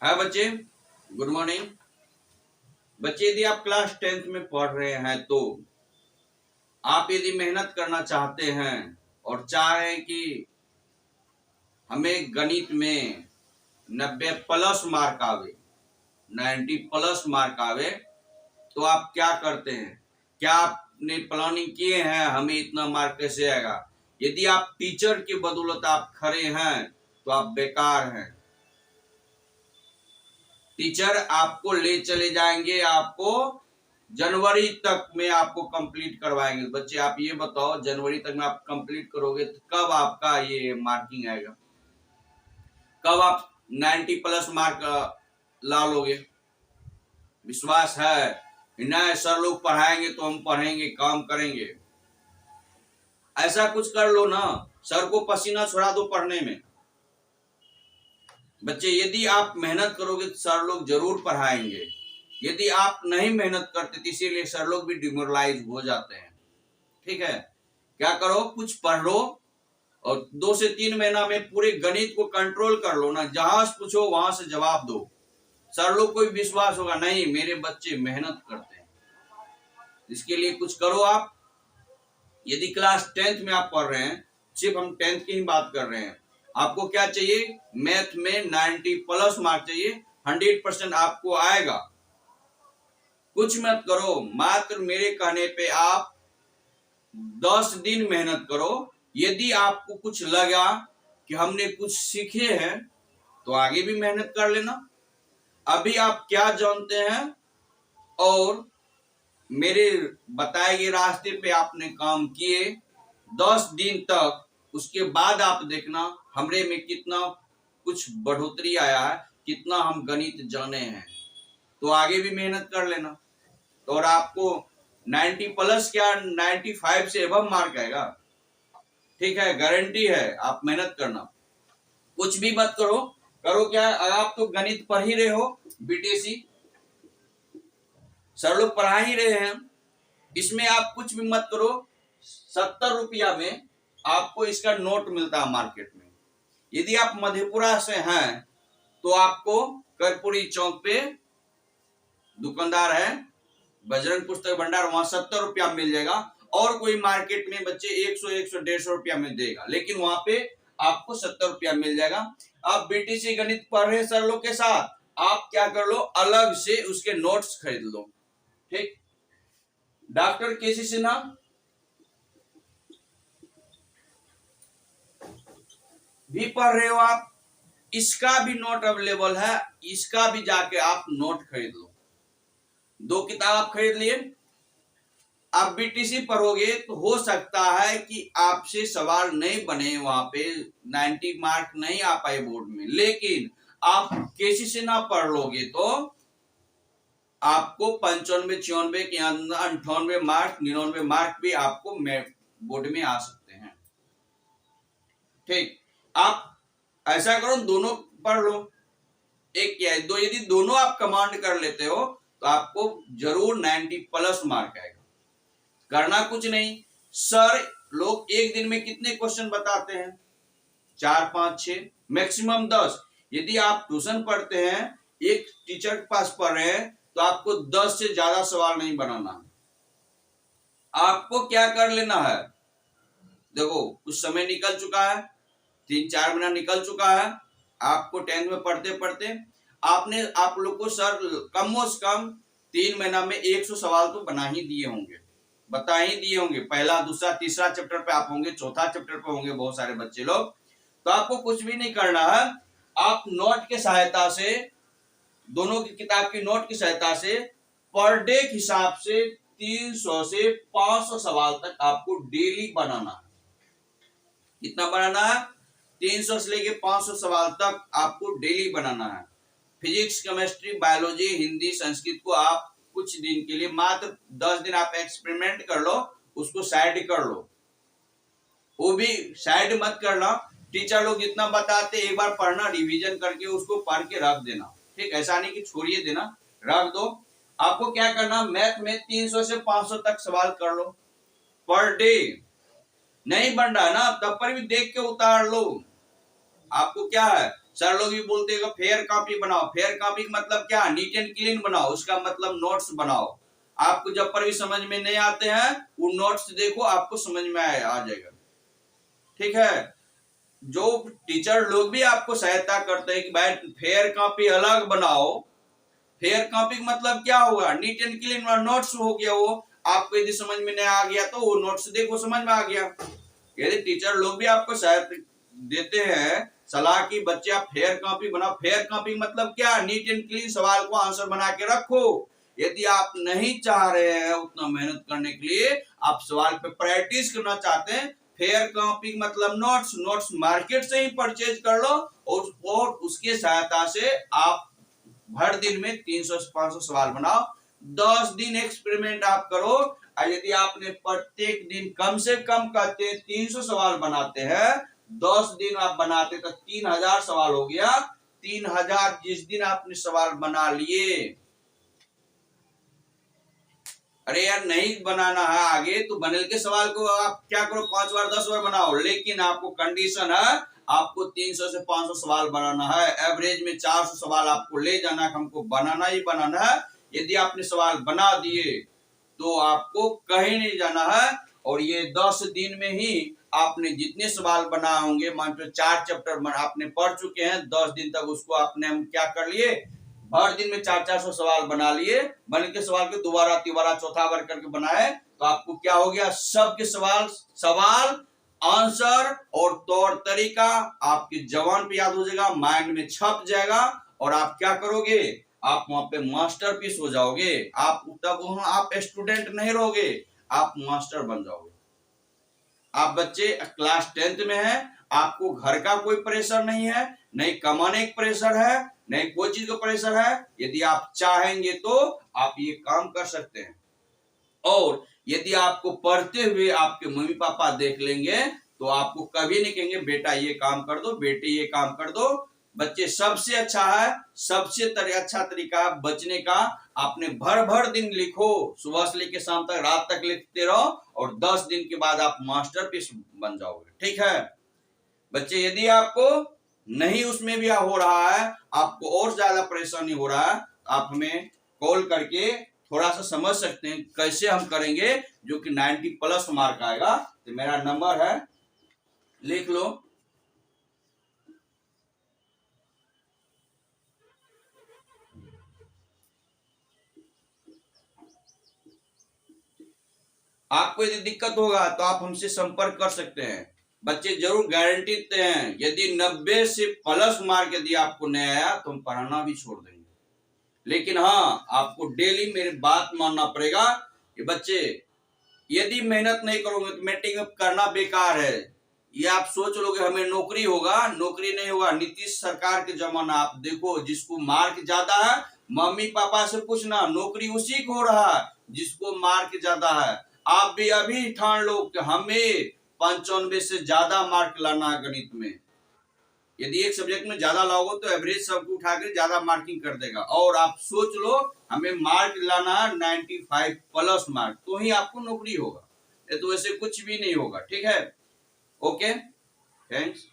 हाँ बच्चे, good morning. बच्चे, यदि आप क्लास 10th में पढ़ रहे हैं तो आप यदि मेहनत करना चाहते हैं और चाह रहे हैं कि हमें गणित में 90 प्लस मार्क आवे, 90 प्लस मार्क आवे, तो आप क्या करते हैं? क्या आपने प्लानिंग किए हैं हमें इतना मार्क कैसे आएगा? यदि आप टीचर की बदौलत आप खड़े हैं तो आप बेकार हैं। टीचर आपको ले चले जाएंगे, आपको जनवरी तक में आपको कंप्लीट करवाएंगे। बच्चे आप ये बताओ, जनवरी तक में आप कंप्लीट करोगे तो कब आपका ये मार्किंग आएगा? कब आप 90 प्लस मार्क ला लोगे? विश्वास है? नहीं, सर लोग पढ़ाएंगे तो हम पढ़ेंगे, काम करेंगे। ऐसा कुछ कर लो ना, सर को पसीना छुड़ा दो पढ़ने में। बच्चे, यदि आप मेहनत करोगे तो सर लोग जरूर पढ़ाएंगे। यदि आप नहीं मेहनत करते तो इसीलिए सर लोग भी डिमोरलाइज हो जाते हैं। ठीक है, क्या करो, कुछ पढ़ लो और 2 से 3 महीना में पूरे गणित को कंट्रोल कर लो ना। जहां से पूछो वहां से जवाब दो। सर लोग को भी विश्वास होगा, नहीं मेरे बच्चे मेहनत करते हैं। इसके लिए कुछ करो आप। यदि क्लास 10th में आप पढ़ रहे हैं, सिर्फ हम 10th की ही बात कर रहे हैं, आपको क्या चाहिए? मैथ में 90 प्लस मार्क चाहिए, 100% आपको आएगा। कुछ मत करो, मात्र मेरे कहने पे आप 10 दिन मेहनत करो। यदि आपको कुछ लगा कि हमने कुछ सीखे हैं तो आगे भी मेहनत कर लेना। अभी आप क्या जानते हैं और मेरे बताए गए रास्ते पे आपने काम किए 10 दिन तक, उसके बाद आप देखना हमरे में कितना कुछ बढ़ोतरी आया है, कितना हम गणित जाने हैं। तो आगे भी मेहनत कर लेना। तो और आपको 90 प्लस क्या 95 से एबव मार्क आएगा। ठीक है, गारंटी है। आप मेहनत करना, कुछ भी मत करो। करो क्या, आप तो गणित पढ़ ही रहे हो, बीटीसी सर लोग पढ़ा ही रहे हैं। इसमें आप कुछ भी मत करो। 70 रुपया में आपको इसका नोट मिलता है मार्केट में। यदि आप मधेपुरा से हैं तो आपको कर्पूरी चौक पे दुकानदार है बजरंग पुस्तक भंडार, वहां 70 रुपया मिल जाएगा। और कोई मार्केट में बच्चे 100, 100, 150 रुपया में देगा, लेकिन वहां पे आपको 70 रुपया मिल जाएगा। आप बीटीसी गणित पढ़ रहे सर लोग के साथ, आप क्या कर लो, अलग से उसके नोट्स खरीद लो। ठीक, डॉक्टर केसी सिन्हा भी पढ़ रहे हो आप, इसका भी नोट अवेलेबल है, इसका भी जाके आप नोट खरीद लो। 2 किताब आप खरीद लिए। आप बीटीसी पढ़ोगे तो हो सकता है कि आपसे सवाल नहीं बने, वहां पे 90 मार्क नहीं आ पाए बोर्ड में, लेकिन आप केसी से ना पढ़ लोगे तो आपको 95, 94 के अंदर 98 मार्क, 99 मार्क भी आपको बोर्ड में आ सकते हैं। ठीक, आप ऐसा करो, दोनों पढ़ लो, एक या दो। यदि दोनों आप कमांड कर लेते हो तो आपको जरूर 90 प्लस मार्क आएगा। करना कुछ नहीं, सर लोग एक दिन में कितने क्वेश्चन बताते हैं? 4, 5, 6, मैक्सिमम 10। यदि आप ट्यूशन पढ़ते हैं, एक टीचर के पास पढ़ रहे हैं, तो आपको 10 से ज्यादा सवाल नहीं बनाना। आपको क्या कर लेना है, देखो कुछ समय निकल चुका है, 3-4 महीना निकल चुका है आपको 10th में पढ़ते पढ़ते। आप लोग को सर कम से कम 3 महीना में 100 सवाल तो बना ही दिए होंगे, बता ही दिए होंगे। पहला, दूसरा, तीसरा चैप्टर पे आप होंगे, चौथा चैप्टर पे होंगे बहुत सारे बच्चे लोग। तो आपको कुछ भी नहीं करना है, आप नोट की सहायता से, दोनों की किताब की नोट की सहायता से पर डे के हिसाब से 300 से 500 सवाल तक आपको डेली बनाना है। कितना बनाना है? 300 से लेके 500 सवाल तक आपको डेली बनाना है। Physics, chemistry, biology, Hindi, Sanskrit को आप कुछ दिन के लिए, मात्र 10 दिन आप एक्सपेरिमेंट कर लो, उसको साइड कर लो। वो भी साइड मत करना, टीचर लोग जितना बताते एक बार पढ़ना, रिवीजन करके उसको पढ़ के रख देना। ठीक, ऐसा नहीं कि छोड़िए देना, रख दो। आपको क्या करना, मैथ में 300 से 500 तक सवाल कर लो पर डे। नहीं बन रहा ना, तब पर भी देख के उतार लो। आपको क्या है, सर लोग भी बोलते हैं फेयर कॉपी बनाओ। फेयर कॉपी का मतलब क्या? नीट एंड क्लीन बनाओ, उसका मतलब नोट्स बनाओ। आपको जब पर भी समझ में नहीं आते हैं वो नोट्स देखो, आपको समझ में आ जाएगा। ठीक है, जो टीचर लोग भी आपको सहायता करते हैं कि भाई फेयर कॉपी अलग बनाओ। फेयर कॉपी का मतलब क्या होगा? नीट एंड क्लीन नोट्स हो गया। वो आपको यदि समझ में नहीं आ गया तो वो नोट्स देखो, समझ में आ गया। यदि टीचर लोग भी आपको सहायता देते हैं सलाह की बच्चे आप फेयर कॉपी बनाओ। फेयर कॉपी मतलब क्या? नीट एंड क्लीन सवाल को आंसर बना के रखो। यदि आप नहीं चाह रहे हैं उतना मेहनत करने के लिए, आप सवाल पे प्रैक्टिस करना चाहते हैं, फेयर कॉपी मतलब नोट्स मार्केट से ही परचेज कर लो और उसके सहायता से आप हर दिन में 300 से 500 सवाल बनाओ। 10 दिन एक्सपेरिमेंट आप करो, और यदि आपने प्रत्येक दिन कम से कम करते 300 सवाल बनाते हैं, 10 दिन आप बनाते तो 3000 सवाल हो गया। 3000 जिस दिन आपने सवाल बना लिए, अरे यार नहीं बनाना है आगे तो बनल के सवाल को आप क्या करो, 5 बार 10 बार बनाओ, लेकिन आपको कंडीशन है आपको 300 से 500 सवाल बनाना है। एवरेज में 400 सवाल आपको ले जाना है, हमको बनाना ही बनाना है। यदि आपने सवाल बना दिए तो आपको कहीं नहीं जाना है। और ये 10 दिन में ही आपने जितने सवाल बनाए होंगे, मान लो 4 चैप्टर आपने पढ़ चुके हैं, 10 दिन तक उसको आपने हम क्या कर लिए, हर दिन में 400 सवाल बना लिए। बन के सवाल के दोबारा तीबारा चौथा बार करके बनाए तो आपको क्या हो गया, सबके सवाल आंसर और तौर तरीका आपकी जबान पे याद हो जाएगा, माइंड में छप जाएगा, और आप क्या करोगे, आप वहां पे मास्टरपीस हो जाओगे। आप तब आप स्टूडेंट नहीं रहोगे, आप मास्टर बन जाओगे। आप बच्चे क्लास 10th में हैं, आपको घर का कोई प्रेशर नहीं है, नहीं कमाने का प्रेशर है, नहीं कोई चीज का प्रेशर है। यदि आप चाहेंगे तो आप ये काम कर सकते हैं। और यदि आपको पढ़ते हुए आपके मम्मी पापा देख लेंगे तो आपको कभी नहीं कहेंगे बेटा ये काम कर दो, बेटे ये काम कर दो। बच्चे सबसे अच्छा है, सबसे अच्छा तरीका बचने का, आपने भर भर दिन लिखो, सुबह से लेकर शाम तक, रात तक लिखते रहो, और 10 दिन के बाद आप मास्टरपीस बन जाओगे। ठीक है बच्चे, यदि आपको नहीं उसमें भी हो रहा है, आपको और ज्यादा परेशानी हो रहा है, आप हमें कॉल करके थोड़ा सा समझ सकते हैं कैसे हम करेंगे जो कि 90+ मार्क आएगा। तो मेरा नंबर है, लिख लो, आपको यदि दिक्कत होगा तो आप हमसे संपर्क कर सकते हैं। बच्चे जरूर गारंटी देते हैं, यदि 90 से प्लस मार्क यदि आपको नहीं आया तो हम पढ़ाना भी छोड़ देंगे। लेकिन हाँ, आपको डेली मेरी बात मानना पड़ेगा कि बच्चे यदि मेहनत नहीं करोगे तो मैट्रिक में करना बेकार है। ये आप सोच लोगे हमें नौकरी होगा, नौकरी नहीं होगा। नीतीश सरकार के जमाना आप देखो, जिसको मार्क ज्यादा है मम्मी पापा से पूछना, नौकरी उसी को हो रहा है जिसको मार्क ज्यादा है। आप भी अभी ठान लो कि हमें 95 से ज्यादा मार्क लाना है गणित में। यदि एक सब्जेक्ट में ज्यादा लाओगे तो एवरेज सबको उठा के ज्यादा मार्किंग कर देगा। और आप सोच लो हमें मार्क लाना है 95+ मार्क, तो ही आपको नौकरी होगा, तो वैसे कुछ भी नहीं होगा। ठीक है, ओके, थैंक्स।